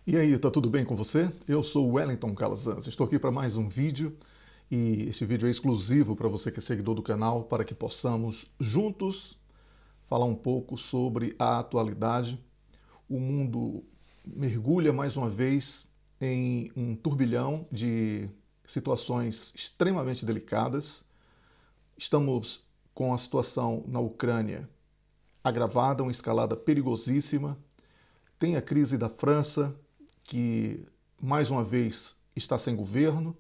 E aí, tá tudo bem com você? Eu sou o Wellington Calazans, estou aqui para mais um vídeo e este vídeo é exclusivo para você que é seguidor do canal, para que possamos juntos falar um pouco sobre a atualidade. O mundo mergulha mais uma vez em um turbilhão de situações extremamente delicadas. Estamos com a situação na Ucrânia agravada, uma escalada perigosíssima. Tem a crise da França, que mais uma vez está sem governo.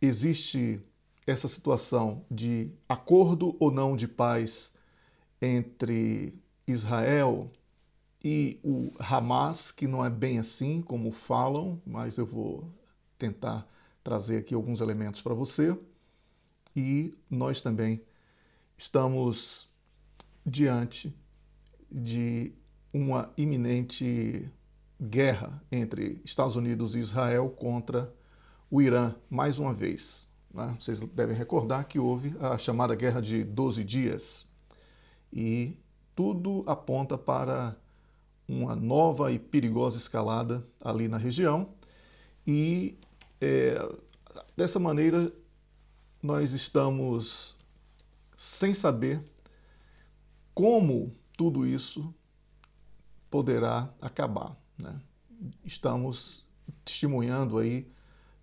Existe essa situação de acordo ou não de paz entre Israel e o Hamas, que não é bem assim como falam, mas eu vou tentar trazer aqui alguns elementos para você. E nós também estamos diante de uma iminente guerra entre Estados Unidos e Israel contra o Irã, mais uma vez. Né? Vocês devem recordar que houve a chamada Guerra de 12 Dias e tudo aponta para uma nova e perigosa escalada ali na região e dessa maneira nós estamos sem saber como tudo isso poderá acabar. Né? Estamos testemunhando aí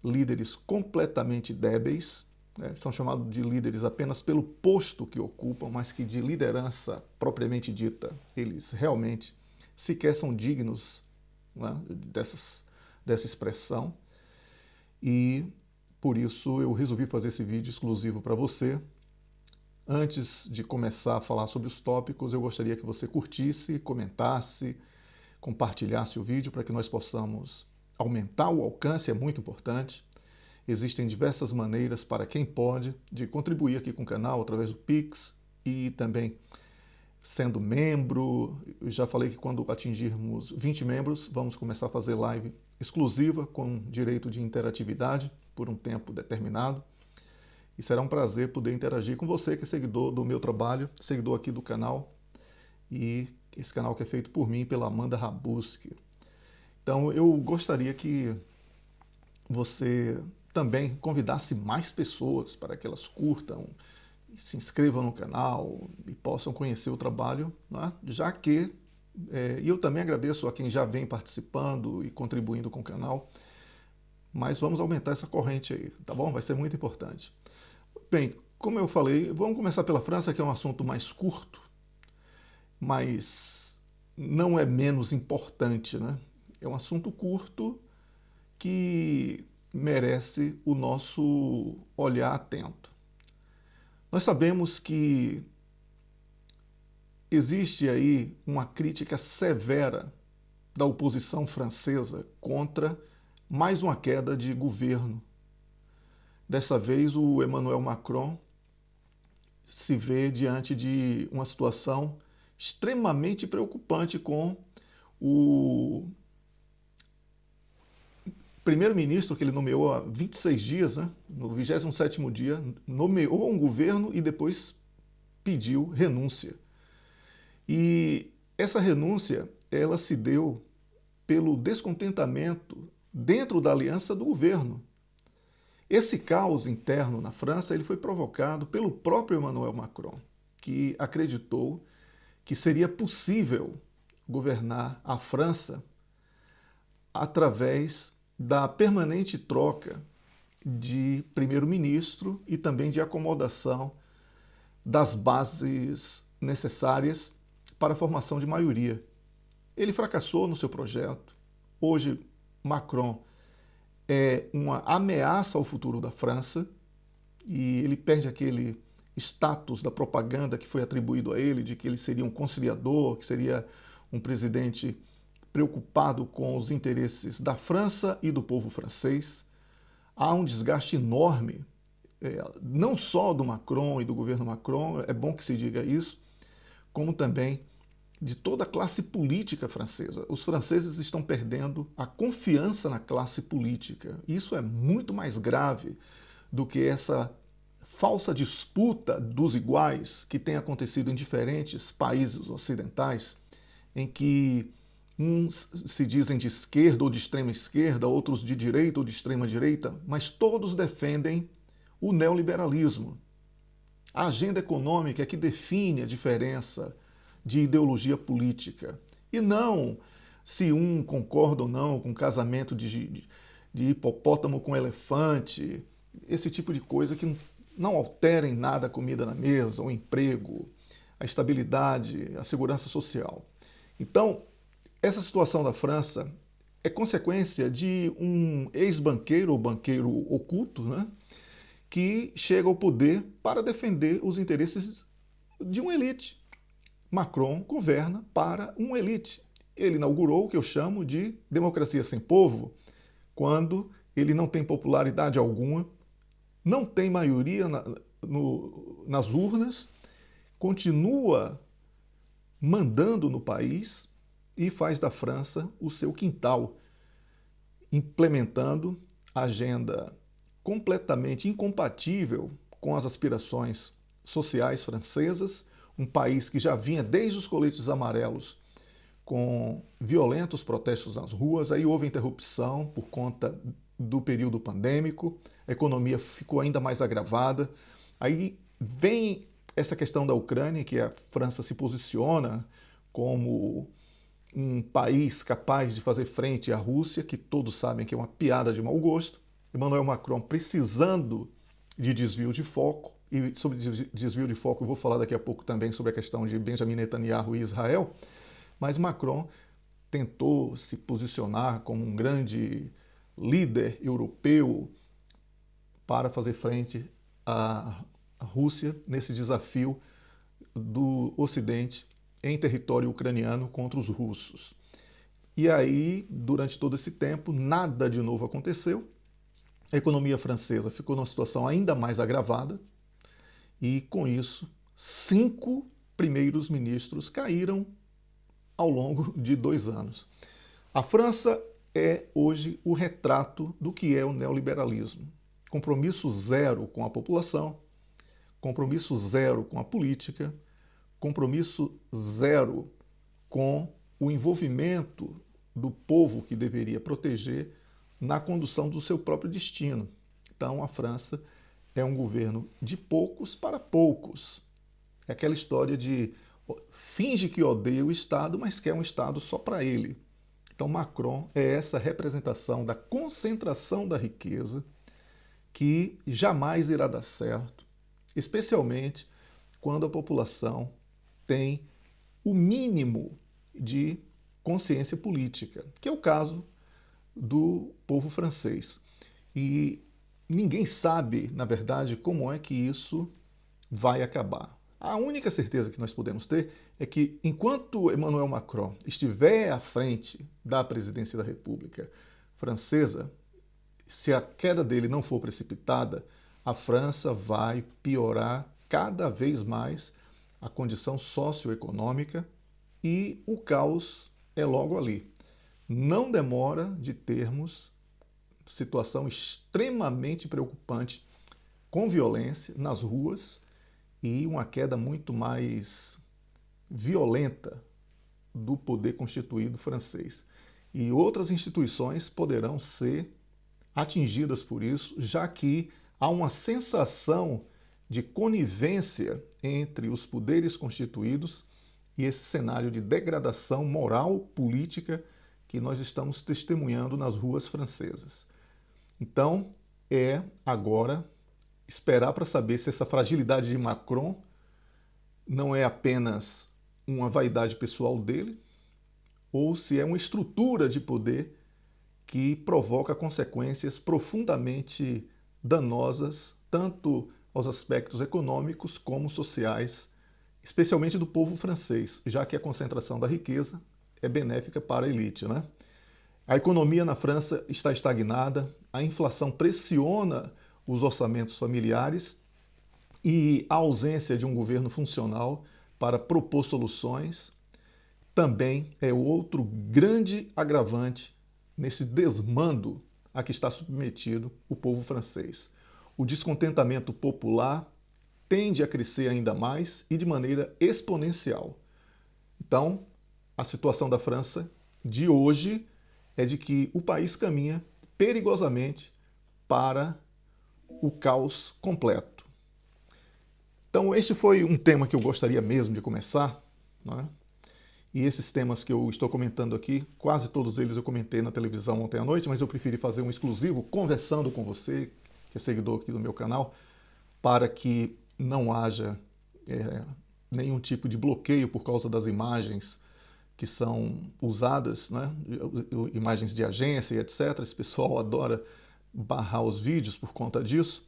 líderes completamente débeis, né? São chamados de líderes apenas pelo posto que ocupam, mas que de liderança propriamente dita, eles realmente sequer são dignos, né, dessa expressão. E por isso eu resolvi fazer esse vídeo exclusivo para você. Antes de começar a falar sobre os tópicos, eu gostaria que você curtisse, comentasse, compartilhasse o vídeo para que nós possamos aumentar o alcance, é muito importante. Existem diversas maneiras para quem pode de contribuir aqui com o canal através do Pix e também sendo membro. Eu já falei que quando atingirmos 20 membros, vamos começar a fazer live exclusiva com direito de interatividade por um tempo determinado. E será um prazer poder interagir com você que é seguidor do meu trabalho, seguidor aqui do canal, e esse canal que é feito por mim, pela Amanda Rabuski. Então eu gostaria que você também convidasse mais pessoas para que elas curtam, se inscrevam no canal e possam conhecer o trabalho, né? Já que, e eu também agradeço a quem já vem participando e contribuindo com o canal, mas vamos aumentar essa corrente aí, tá bom? Vai ser muito importante. Bem, como eu falei, vamos começar pela França, que é um assunto mais curto, mas não é menos importante, né? É um assunto curto que merece o nosso olhar atento. Nós sabemos que existe aí uma crítica severa da oposição francesa contra mais uma queda de governo. Dessa vez, o Emmanuel Macron se vê diante de uma situação extremamente preocupante com o primeiro-ministro que ele nomeou há 26 dias, né? No 27º dia, nomeou um governo e depois pediu renúncia. E essa renúncia, ela se deu pelo descontentamento dentro da aliança do governo. Esse caos interno na França ele foi provocado pelo próprio Emmanuel Macron, que acreditou que seria possível governar a França através da permanente troca de primeiro-ministro e também de acomodação das bases necessárias para a formação de maioria. Ele fracassou no seu projeto. Hoje, Macron é uma ameaça ao futuro da França e ele perde aquele status da propaganda que foi atribuído a ele, de que ele seria um conciliador, que seria um presidente preocupado com os interesses da França e do povo francês. Há um desgaste enorme, não só do Macron e do governo Macron, é bom que se diga isso, como também de toda a classe política francesa. Os franceses estão perdendo a confiança na classe política. Isso é muito mais grave do que essa falsa disputa dos iguais que tem acontecido em diferentes países ocidentais, em que Uns se dizem de esquerda ou de extrema esquerda, outros de direita ou de extrema direita, mas todos defendem o neoliberalismo. A agenda econômica é que define a diferença de ideologia política. E não se um concorda ou não com casamento de hipopótamo com elefante, esse tipo de coisa que não altera em nada a comida na mesa, o emprego, a estabilidade, a segurança social. Então, essa situação da França é consequência de um ex-banqueiro ou banqueiro oculto, né, que chega ao poder para defender os interesses de uma elite. Macron governa para uma elite. Ele inaugurou o que eu chamo de democracia sem povo, quando ele não tem popularidade alguma, não tem maioria nas urnas, continua mandando no país e faz da França o seu quintal, implementando agenda completamente incompatível com as aspirações sociais francesas, um país que já vinha desde os coletes amarelos com violentos protestos nas ruas, aí houve interrupção por conta do período pandêmico, a economia ficou ainda mais agravada, aí vem essa questão da Ucrânia, que a França se posiciona como um país capaz de fazer frente à Rússia, que todos sabem que é uma piada de mau gosto. Emmanuel Macron precisando de desvio de foco, e sobre desvio de foco eu vou falar daqui a pouco também sobre a questão de Benjamin Netanyahu e Israel, mas Macron tentou se posicionar como um grande líder europeu para fazer frente à Rússia nesse desafio do Ocidente em território ucraniano contra os russos. E aí, durante todo esse tempo, nada de novo aconteceu. A economia francesa ficou numa situação ainda mais agravada e, com isso, 5 primeiros ministros caíram ao longo de 2 anos. A França é hoje o retrato do que é o neoliberalismo. Compromisso zero com a população, compromisso zero com a política, compromisso zero com o envolvimento do povo que deveria proteger na condução do seu próprio destino. Então, a França é um governo de poucos para poucos. É aquela história de finge que odeia o Estado, mas quer um Estado só para ele. Então, Macron é essa representação da concentração da riqueza que jamais irá dar certo, especialmente quando a população tem o mínimo de consciência política, que é o caso do povo francês. E ninguém sabe, na verdade, como é que isso vai acabar. A única certeza que nós podemos ter é que, enquanto Emmanuel Macron estiver à frente da presidência da República Francesa, se a queda dele não for precipitada, a França vai piorar cada vez mais a condição socioeconômica e o caos é logo ali. Não demora de termos situação extremamente preocupante com violência nas ruas e uma queda muito mais violenta do poder constituído francês. E outras instituições poderão ser atingidas por isso, já que há uma sensação de conivência entre os poderes constituídos e esse cenário de degradação moral política que nós estamos testemunhando nas ruas francesas. Então, é agora esperar para saber se essa fragilidade de Macron não é apenas uma vaidade pessoal dele, ou se é uma estrutura de poder que provoca consequências profundamente danosas, tanto aos aspectos econômicos como sociais, especialmente do povo francês, já que a concentração da riqueza é benéfica para a elite, né? A economia na França está estagnada, a inflação pressiona os orçamentos familiares e a ausência de um governo funcional para propor soluções também é outro grande agravante nesse desmando a que está submetido o povo francês. O descontentamento popular tende a crescer ainda mais e de maneira exponencial. Então, a situação da França de hoje é de que o país caminha perigosamente para o caos completo. Então, este foi um tema que eu gostaria mesmo de começar, né? E esses temas que eu estou comentando aqui, quase todos eles eu comentei na televisão ontem à noite, mas eu preferi fazer um exclusivo conversando com você, que é seguidor aqui do meu canal, para que não haja nenhum tipo de bloqueio por causa das imagens que são usadas, né? Imagens de agência e etc. Esse pessoal adora barrar os vídeos por conta disso.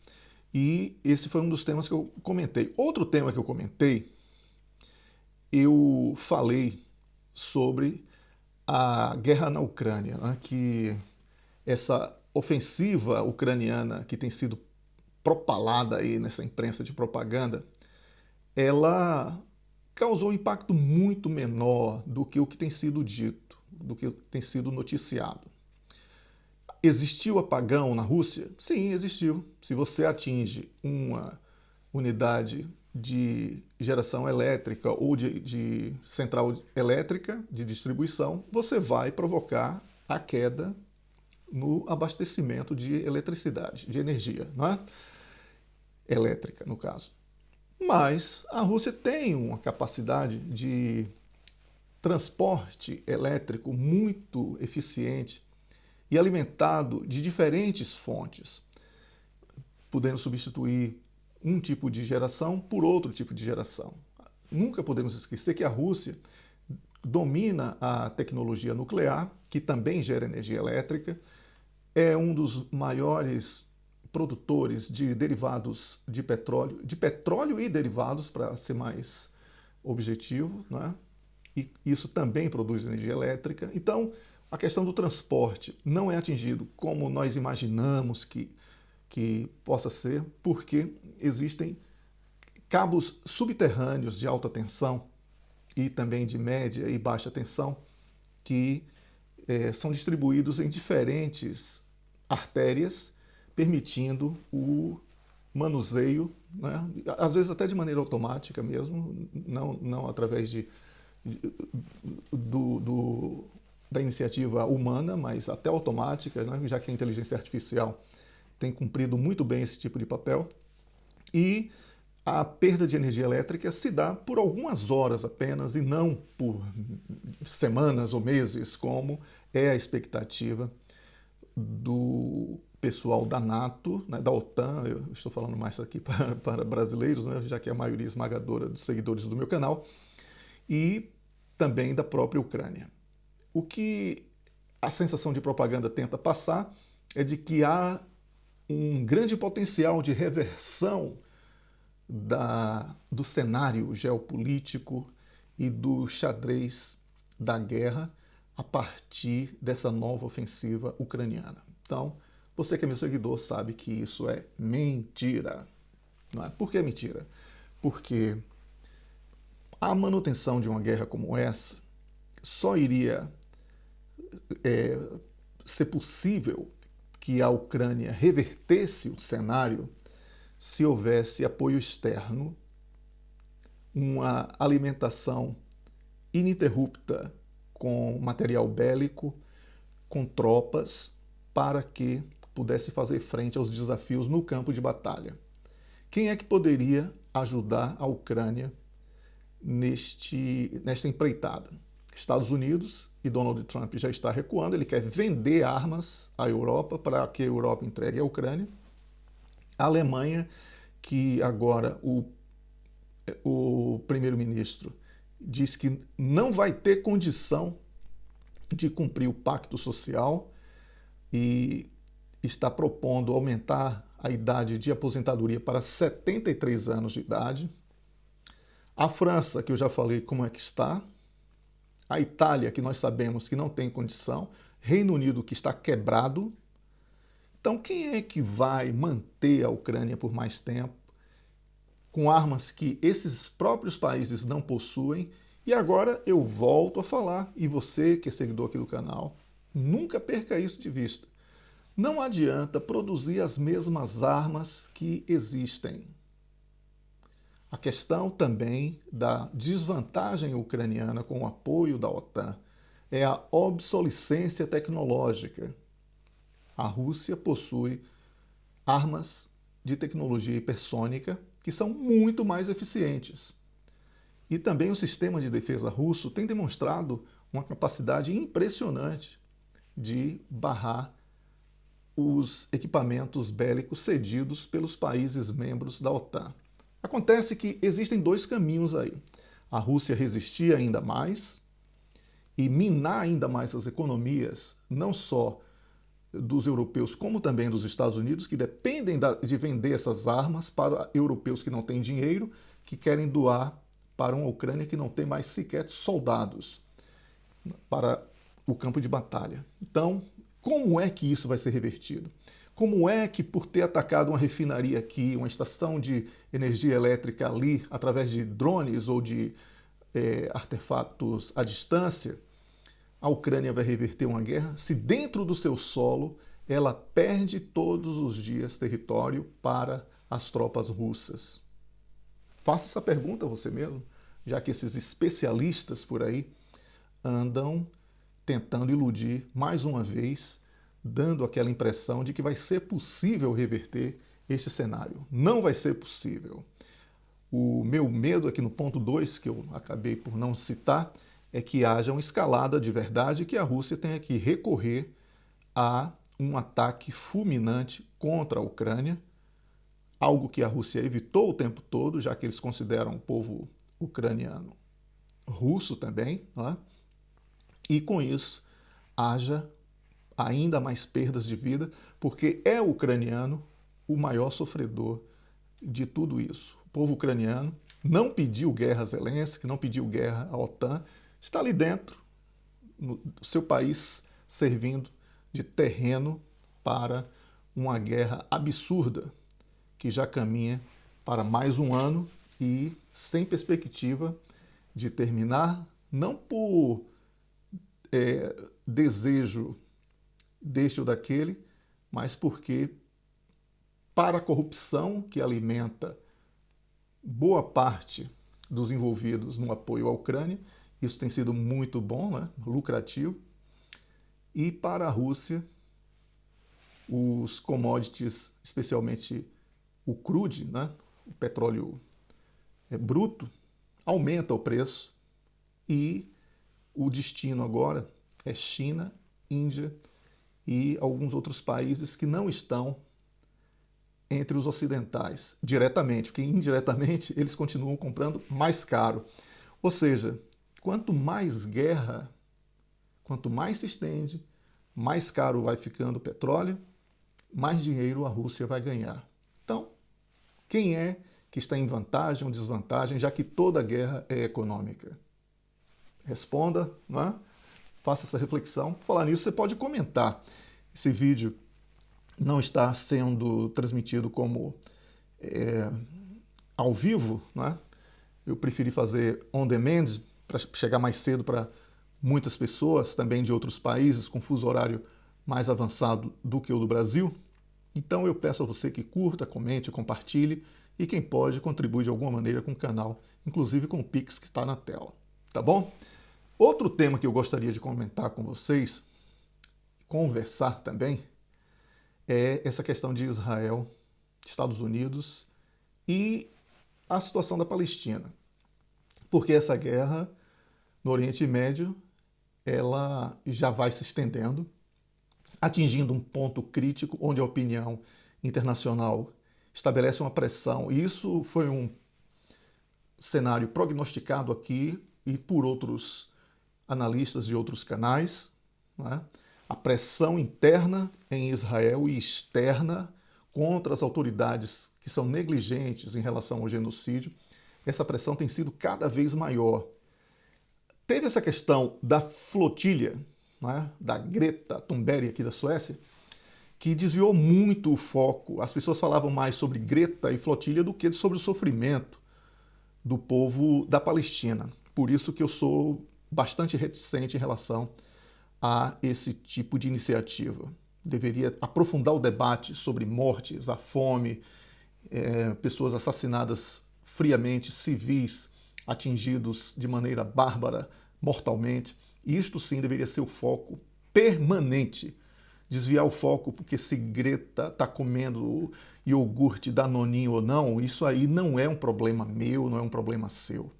E esse foi um dos temas que eu comentei. Outro tema que eu comentei, eu falei sobre a guerra na Ucrânia, né? Que essa ofensiva ucraniana que tem sido propalada aí nessa imprensa de propaganda, ela causou um impacto muito menor do que o que tem sido dito, do que tem sido noticiado. Existiu apagão na Rússia? Sim, existiu. Se você atinge uma unidade de geração elétrica ou de central elétrica de distribuição, você vai provocar a queda no abastecimento de eletricidade, de energia, não é? Elétrica, no caso. Mas a Rússia tem uma capacidade de transporte elétrico muito eficiente e alimentado de diferentes fontes, podendo substituir um tipo de geração por outro tipo de geração. Nunca podemos esquecer que a Rússia domina a tecnologia nuclear, que também gera energia elétrica, é um dos maiores produtores de derivados de petróleo e derivados, para ser mais objetivo, né? E isso também produz energia elétrica. Então, a questão do transporte não é atingido como nós imaginamos que possa ser, porque existem cabos subterrâneos de alta tensão e também de média e baixa tensão que são distribuídos em diferentes artérias, permitindo o manuseio, né? Às vezes até de maneira automática mesmo, não através da iniciativa humana, mas até automática, né? Já que a inteligência artificial tem cumprido muito bem esse tipo de papel. E a perda de energia elétrica se dá por algumas horas apenas e não por semanas ou meses, como é a expectativa do pessoal da NATO, né, da OTAN. Eu estou falando mais aqui para brasileiros, né, já que é a maioria esmagadora dos seguidores do meu canal, e também da própria Ucrânia. O que a sensação de propaganda tenta passar é de que há um grande potencial de reversão do cenário geopolítico e do xadrez da guerra a partir dessa nova ofensiva ucraniana. Então, você que é meu seguidor sabe que isso é mentira. Não é? Por que mentira? Porque a manutenção de uma guerra como essa só iria ser possível que a Ucrânia revertesse o cenário se houvesse apoio externo, uma alimentação ininterrupta com material bélico, com tropas, para que pudesse fazer frente aos desafios no campo de batalha. Quem é que poderia ajudar a Ucrânia nesta empreitada? Estados Unidos, e Donald Trump já está recuando, ele quer vender armas à Europa para que a Europa entregue à Ucrânia. A Alemanha, que agora o primeiro-ministro diz que não vai ter condição de cumprir o pacto social e está propondo aumentar a idade de aposentadoria para 73 anos de idade. A França, que eu já falei como é que está. A Itália, que nós sabemos que não tem condição. Reino Unido, que está quebrado. Então, quem é que vai manter a Ucrânia por mais tempo, com armas que esses próprios países não possuem? E agora eu volto a falar, e você que é seguidor aqui do canal, nunca perca isso de vista. Não adianta produzir as mesmas armas que existem. A questão também da desvantagem ucraniana com o apoio da OTAN é a obsolescência tecnológica. A Rússia possui armas de tecnologia hipersônica que são muito mais eficientes. E também o sistema de defesa russo tem demonstrado uma capacidade impressionante de barrar os equipamentos bélicos cedidos pelos países membros da OTAN. Acontece que existem dois caminhos aí. A Rússia resistir ainda mais e minar ainda mais as economias, não só dos europeus, como também dos Estados Unidos, que dependem de vender essas armas para europeus que não têm dinheiro, que querem doar para uma Ucrânia que não tem mais sequer soldados para o campo de batalha. Então, como é que isso vai ser revertido? Como é que, por ter atacado uma refinaria aqui, uma estação de energia elétrica ali, através de drones ou de artefatos à distância, a Ucrânia vai reverter uma guerra se dentro do seu solo ela perde todos os dias território para as tropas russas? Faça essa pergunta a você mesmo, já que esses especialistas por aí andam tentando iludir mais uma vez, dando aquela impressão de que vai ser possível reverter este cenário. Não vai ser possível. O meu medo aqui no ponto 2, que eu acabei por não citar, é que haja uma escalada de verdade e que a Rússia tenha que recorrer a um ataque fulminante contra a Ucrânia, algo que a Rússia evitou o tempo todo, já que eles consideram o povo ucraniano russo também, né? E com isso haja ainda mais perdas de vida, porque é o ucraniano o maior sofredor de tudo isso. O povo ucraniano não pediu guerra a Zelensky, não pediu guerra à OTAN, está ali dentro, no seu país, servindo de terreno para uma guerra absurda que já caminha para mais um ano e sem perspectiva de terminar, não por desejo deste ou daquele, mas porque, para a corrupção que alimenta boa parte dos envolvidos no apoio à Ucrânia, isso tem sido muito bom, né? Lucrativo, e para a Rússia, os commodities, especialmente o crude, né? O petróleo bruto, aumenta o preço e o destino agora é China, Índia e alguns outros países que não estão entre os ocidentais, diretamente, porque indiretamente eles continuam comprando mais caro. Ou seja, quanto mais guerra, quanto mais se estende, mais caro vai ficando o petróleo, mais dinheiro a Rússia vai ganhar. Então, quem é que está em vantagem ou desvantagem, já que toda guerra é econômica? Responda, né? Faça essa reflexão. Por falar nisso, você pode comentar. Esse vídeo não está sendo transmitido como ao vivo, né? Eu preferi fazer on demand para chegar mais cedo para muitas pessoas, também de outros países, com fuso horário mais avançado do que o do Brasil. Então eu peço a você que curta, comente, compartilhe e quem pode contribui de alguma maneira com o canal, inclusive com o Pix que está na tela, tá bom? Outro tema que eu gostaria de comentar com vocês, conversar também, é essa questão de Israel, Estados Unidos e a situação da Palestina. Porque essa guerra no Oriente Médio, ela já vai se estendendo, atingindo um ponto crítico onde a opinião internacional estabelece uma pressão. E isso foi um cenário prognosticado aqui e por outros analistas de outros canais, né? A pressão interna em Israel e externa contra as autoridades que são negligentes em relação ao genocídio, essa pressão tem sido cada vez maior. Teve essa questão da flotilha, né, da Greta Thunberg aqui da Suécia, que desviou muito o foco. As pessoas falavam mais sobre Greta e flotilha do que sobre o sofrimento do povo da Palestina. Por isso que eu sou bastante reticente em relação a esse tipo de iniciativa. Deveria aprofundar o debate sobre mortes, a fome, pessoas assassinadas friamente, civis atingidos de maneira bárbara, mortalmente, Isto sim deveria ser o foco permanente. Desviar o foco porque se Greta está comendo iogurte Danoninho ou não, isso aí não é um problema meu, não é um problema seu.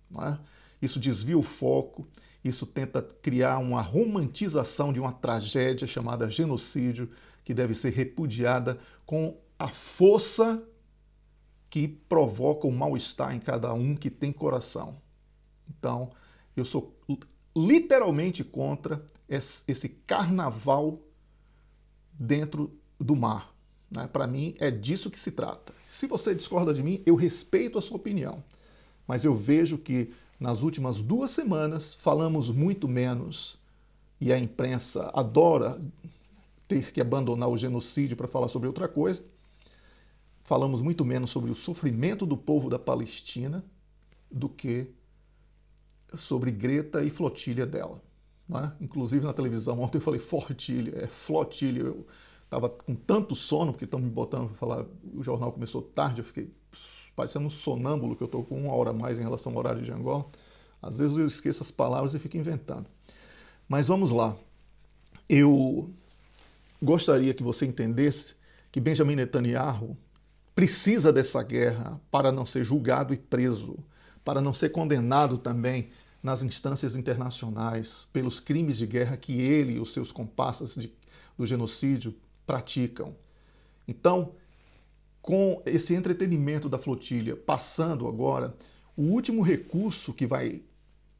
Não é? Isso desvia o foco, isso tenta criar uma romantização de uma tragédia chamada genocídio, que deve ser repudiada com a força que provoca o mal-estar em cada um que tem coração. Então, eu sou literalmente contra esse carnaval dentro do mar. Né? Para mim, é disso que se trata. Se você discorda de mim, eu respeito a sua opinião. Mas eu vejo que nas últimas 2 semanas falamos muito menos e a imprensa adora ter que abandonar o genocídio para falar sobre outra coisa. Falamos muito menos sobre o sofrimento do povo da Palestina do que sobre Greta e flotilha dela. Né? Inclusive na televisão, ontem eu falei fortilha, é flotilha. Eu estava com tanto sono, porque estão me botando para falar, o jornal começou tarde, eu fiquei parecendo um sonâmbulo, que eu estou com 1 hora a mais em relação ao horário de Angola. Às vezes eu esqueço as palavras e fico inventando. Mas vamos lá. Eu gostaria que você entendesse que Benjamin Netanyahu precisa dessa guerra para não ser julgado e preso, para não ser condenado também nas instâncias internacionais pelos crimes de guerra que ele e os seus comparsas do genocídio praticam. Então, com esse entretenimento da flotilha passando agora, o último recurso que vai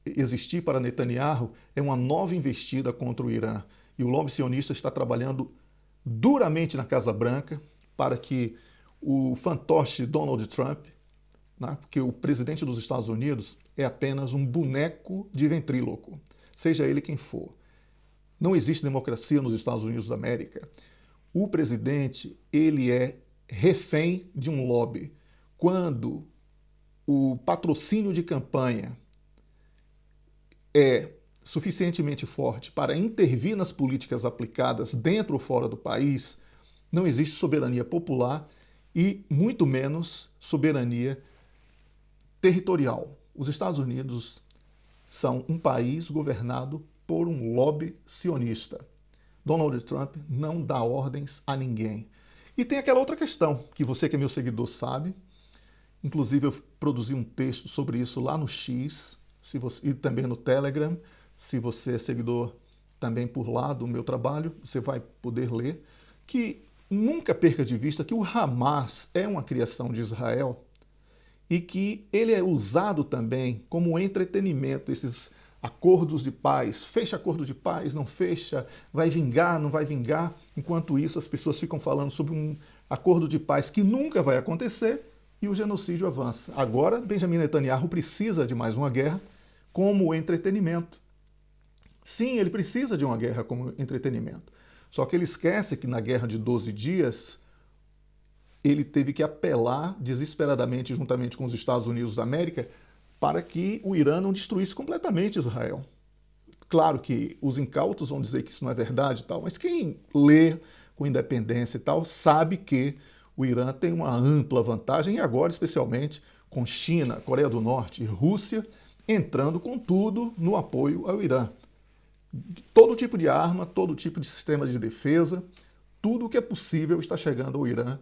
existir para Netanyahu é uma nova investida contra o Irã. E o lobby sionista está trabalhando duramente na Casa Branca para que o fantoche Donald Trump, né, porque o presidente dos Estados Unidos é apenas um boneco de ventríloco, seja ele quem for. Não existe democracia nos Estados Unidos da América. O presidente, ele é refém de um lobby. Quando o patrocínio de campanha é suficientemente forte para intervir nas políticas aplicadas dentro ou fora do país, não existe soberania popular e muito menos soberania territorial. Os Estados Unidos são um país governado por um lobby sionista. Donald Trump não dá ordens a ninguém. E tem aquela outra questão, que você que é meu seguidor sabe, inclusive eu produzi um texto sobre isso lá no X, e também no Telegram. Se você é seguidor também por lá do meu trabalho, você vai poder ler, que nunca perca de vista que o Hamas é uma criação de Israel e que ele é usado também como entretenimento, esses acordos de paz, fecha acordo de paz, não fecha, vai vingar, não vai vingar. Enquanto isso, as pessoas ficam falando sobre um acordo de paz que nunca vai acontecer e o genocídio avança. Agora, Benjamin Netanyahu precisa de mais uma guerra como entretenimento. Sim, ele precisa de uma guerra como entretenimento. Só que ele esquece que na guerra de 12 dias, ele teve que apelar desesperadamente, juntamente com os Estados Unidos da América, para que o Irã não destruísse completamente Israel. Claro que os incautos vão dizer que isso não é verdade e tal, mas quem lê com independência e tal sabe que o Irã tem uma ampla vantagem, e agora especialmente com China, Coreia do Norte e Rússia entrando com tudo no apoio ao Irã. Todo tipo de arma, todo tipo de sistema de defesa, tudo o que é possível está chegando ao Irã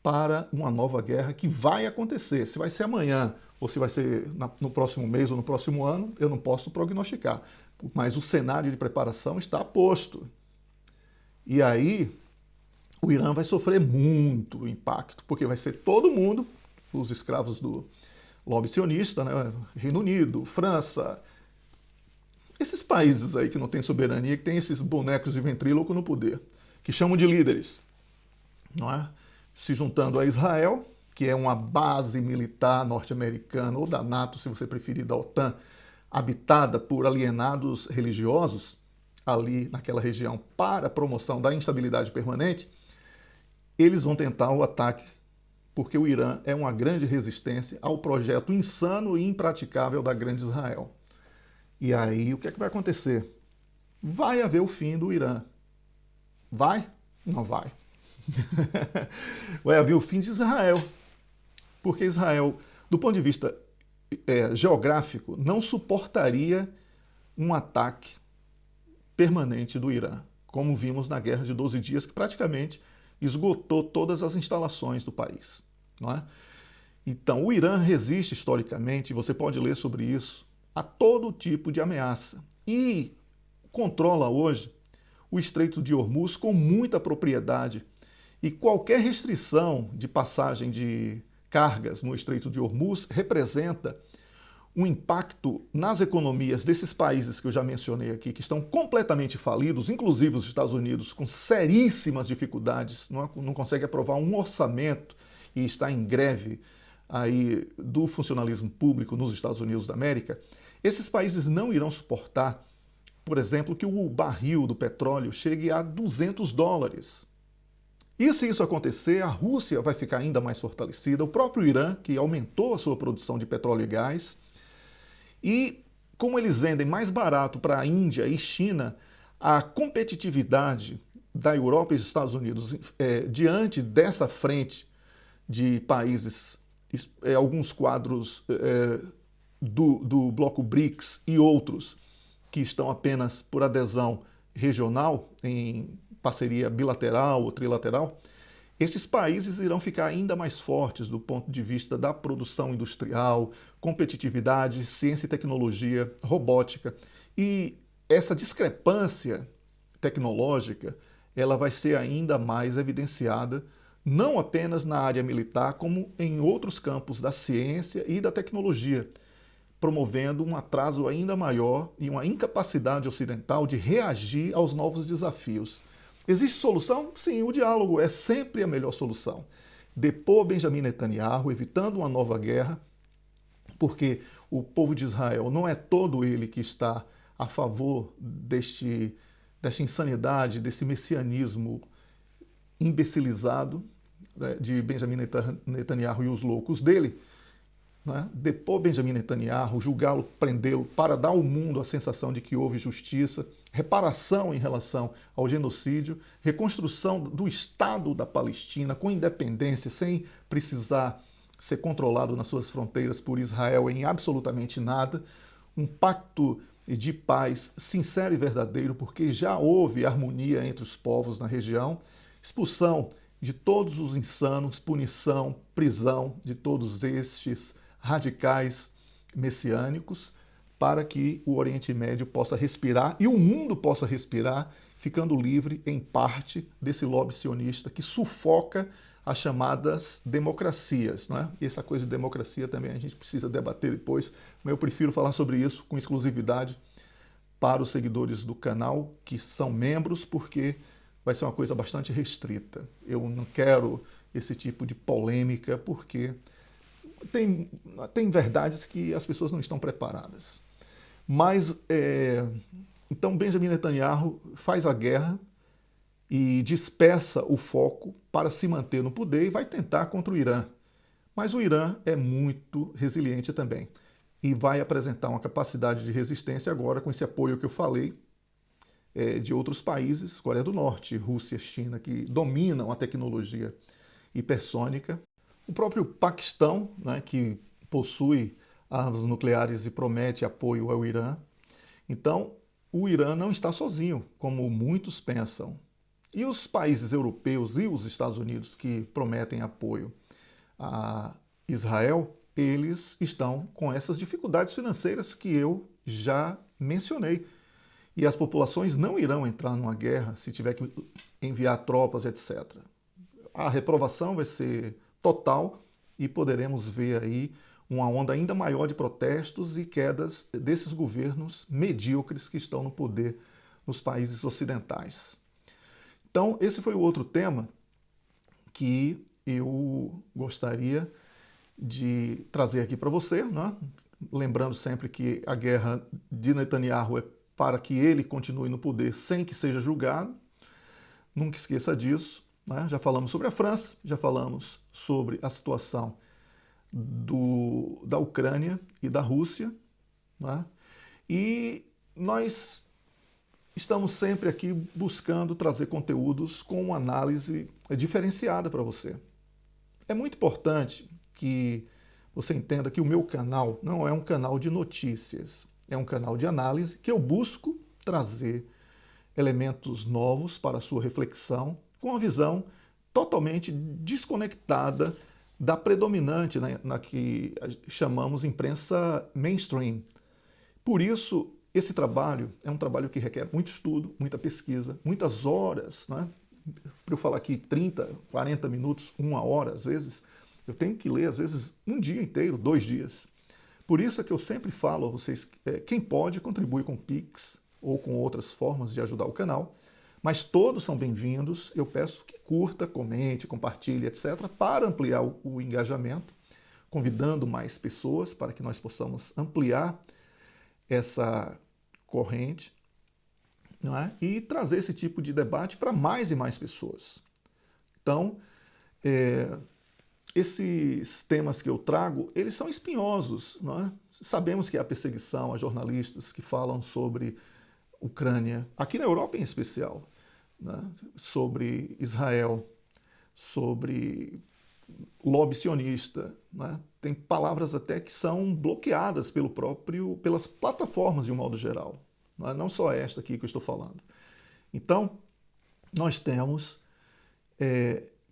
para uma nova guerra que vai acontecer. Se vai ser amanhã ou se vai ser no próximo mês ou no próximo ano, eu não posso prognosticar. Mas o cenário de preparação está posto. E aí o Irã vai sofrer muito impacto, porque vai ser todo mundo, os escravos do lobby sionista, né? Reino Unido, França, esses países aí que não têm soberania, que tem esses bonecos de ventríloco no poder, que chamam de líderes, não é? Se juntando a Israel, que é uma base militar norte-americana, ou da NATO, se você preferir, da OTAN, habitada por alienados religiosos, ali naquela região, para a promoção da instabilidade permanente, eles vão tentar o ataque, porque o Irã é uma grande resistência ao projeto insano e impraticável da Grande Israel. E aí, o que é que vai acontecer? Vai haver o fim do Irã. Vai? Não vai. Vai haver o fim de Israel. Porque Israel, do ponto de vista geográfico, não suportaria um ataque permanente do Irã, como vimos na Guerra de 12 Dias, que praticamente esgotou todas as instalações do país, não é? Então, o Irã resiste historicamente, você pode ler sobre isso, a todo tipo de ameaça e controla hoje o Estreito de Hormuz com muita propriedade. E qualquer restrição de passagem de cargas no Estreito de Hormuz representa um impacto nas economias desses países que eu já mencionei aqui, que estão completamente falidos, inclusive os Estados Unidos, com seríssimas dificuldades, não consegue aprovar um orçamento e está em greve aí do funcionalismo público nos Estados Unidos da América. Esses países não irão suportar, por exemplo, que o barril do petróleo chegue a $200. E se isso acontecer, a Rússia vai ficar ainda mais fortalecida, o próprio Irã, que aumentou a sua produção de petróleo e gás, e como eles vendem mais barato para a Índia e China, a competitividade da Europa e dos Estados Unidos diante dessa frente de países, alguns quadros do bloco BRICS e outros que estão apenas por adesão regional, em parceria bilateral ou trilateral, esses países irão ficar ainda mais fortes do ponto de vista da produção industrial, competitividade, ciência e tecnologia, robótica. E essa discrepância tecnológica, ela vai ser ainda mais evidenciada, não apenas na área militar, como em outros campos da ciência e da tecnologia, promovendo um atraso ainda maior e uma incapacidade ocidental de reagir aos novos desafios. Existe solução? Sim, o diálogo é sempre a melhor solução. Depor Benjamin Netanyahu, evitando uma nova guerra, porque o povo de Israel não é todo ele que está a favor desta insanidade, desse messianismo imbecilizado, né, de Benjamin Netanyahu e os loucos dele, né? Depor Benjamin Netanyahu, julgá-lo, prendê-lo, para dar ao mundo a sensação de que houve justiça, reparação em relação ao genocídio, reconstrução do Estado da Palestina com independência, sem precisar ser controlado nas suas fronteiras por Israel em absolutamente nada, um pacto de paz sincero e verdadeiro, porque já houve harmonia entre os povos na região, expulsão de todos os insanos, punição, prisão de todos estes radicais messiânicos, para que o Oriente Médio possa respirar e o mundo possa respirar, ficando livre, em parte, desse lobby sionista que sufoca as chamadas democracias, não é? E essa coisa de democracia também a gente precisa debater depois, mas eu prefiro falar sobre isso com exclusividade para os seguidores do canal, que são membros, porque vai ser uma coisa bastante restrita. Eu não quero esse tipo de polêmica, porque tem verdades que as pessoas não estão preparadas. Mas, então, Benjamin Netanyahu faz a guerra e dispersa o foco para se manter no poder e vai tentar contra o Irã. Mas o Irã é muito resiliente também e vai apresentar uma capacidade de resistência agora com esse apoio que eu falei de outros países, Coreia do Norte, Rússia, China, que dominam a tecnologia hipersônica. O próprio Paquistão, né, que possui armas nucleares e promete apoio ao Irã. Então, o Irã não está sozinho, como muitos pensam. E os países europeus e os Estados Unidos que prometem apoio a Israel, eles estão com essas dificuldades financeiras que eu já mencionei. E as populações não irão entrar numa guerra se tiver que enviar tropas, etc. A reprovação vai ser total e poderemos ver aí uma onda ainda maior de protestos e quedas desses governos medíocres que estão no poder nos países ocidentais. Então, esse foi o outro tema que eu gostaria de trazer aqui para você, né? Lembrando sempre que a guerra de Netanyahu é para que ele continue no poder sem que seja julgado. Nunca esqueça disso. Né? Já falamos sobre a França, já falamos sobre a situação da Ucrânia e da Rússia. Né? E nós estamos sempre aqui buscando trazer conteúdos com uma análise diferenciada para você. É muito importante que você entenda que o meu canal não é um canal de notícias, é um canal de análise que eu busco trazer elementos novos para a sua reflexão, com uma visão totalmente desconectada da predominante, né, na que chamamos imprensa mainstream. Por isso, esse trabalho é um trabalho que requer muito estudo, muita pesquisa, muitas horas, né? Para eu falar aqui 30, 40 minutos, 1 hora às vezes, eu tenho que ler às vezes um dia inteiro, 2 dias. Por isso é que eu sempre falo a vocês, quem pode contribui com Pix ou com outras formas de ajudar o canal, mas todos são bem-vindos. Eu peço que curta, comente, compartilhe, etc., para ampliar o engajamento, convidando mais pessoas para que nós possamos ampliar essa corrente, não é? E trazer esse tipo de debate para mais e mais pessoas. Então, esses temas que eu trago, eles são espinhosos, não é? Sabemos que há perseguição a jornalistas que falam sobre Ucrânia, aqui na Europa em especial, né? Sobre Israel, sobre lobby sionista, né? Tem palavras até que são bloqueadas pelas plataformas de um modo geral, não só esta aqui que eu estou falando. Então, nós temos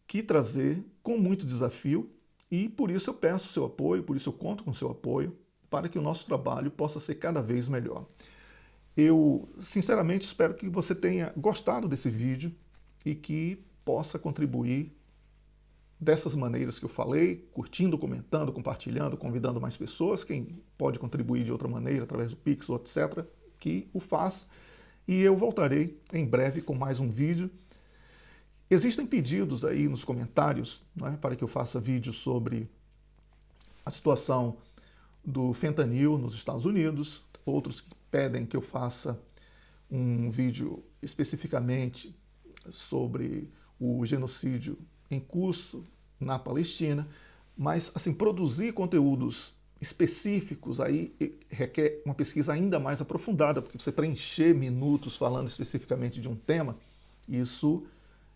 que trazer com muito desafio e por isso eu peço o seu apoio, por isso eu conto com o seu apoio para que o nosso trabalho possa ser cada vez melhor. Eu, sinceramente, espero que você tenha gostado desse vídeo e que possa contribuir dessas maneiras que eu falei, curtindo, comentando, compartilhando, convidando mais pessoas. Quem pode contribuir de outra maneira, através do Pix ou etc., que o faça. E eu voltarei em breve com mais um vídeo. Existem pedidos aí nos comentários, né, para que eu faça vídeos sobre a situação do fentanil nos Estados Unidos, outros que pedem que eu faça um vídeo especificamente sobre o genocídio em curso na Palestina, mas assim, produzir conteúdos específicos aí requer uma pesquisa ainda mais aprofundada, porque você preencher minutos falando especificamente de um tema, isso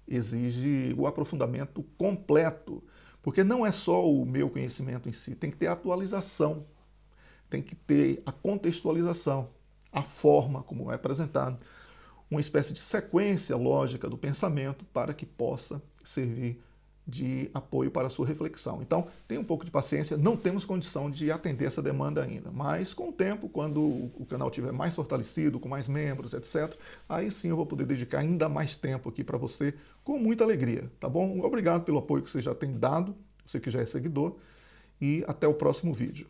exige o aprofundamento completo, porque não é só o meu conhecimento em si, tem que ter atualização, tem que ter a contextualização, a forma como é apresentado, uma espécie de sequência lógica do pensamento para que possa servir de apoio para a sua reflexão. Então, tenha um pouco de paciência, não temos condição de atender essa demanda ainda, mas com o tempo, quando o canal estiver mais fortalecido, com mais membros, etc., aí sim eu vou poder dedicar ainda mais tempo aqui para você, com muita alegria, tá bom? Obrigado pelo apoio que você já tem dado, você que já é seguidor, e até o próximo vídeo.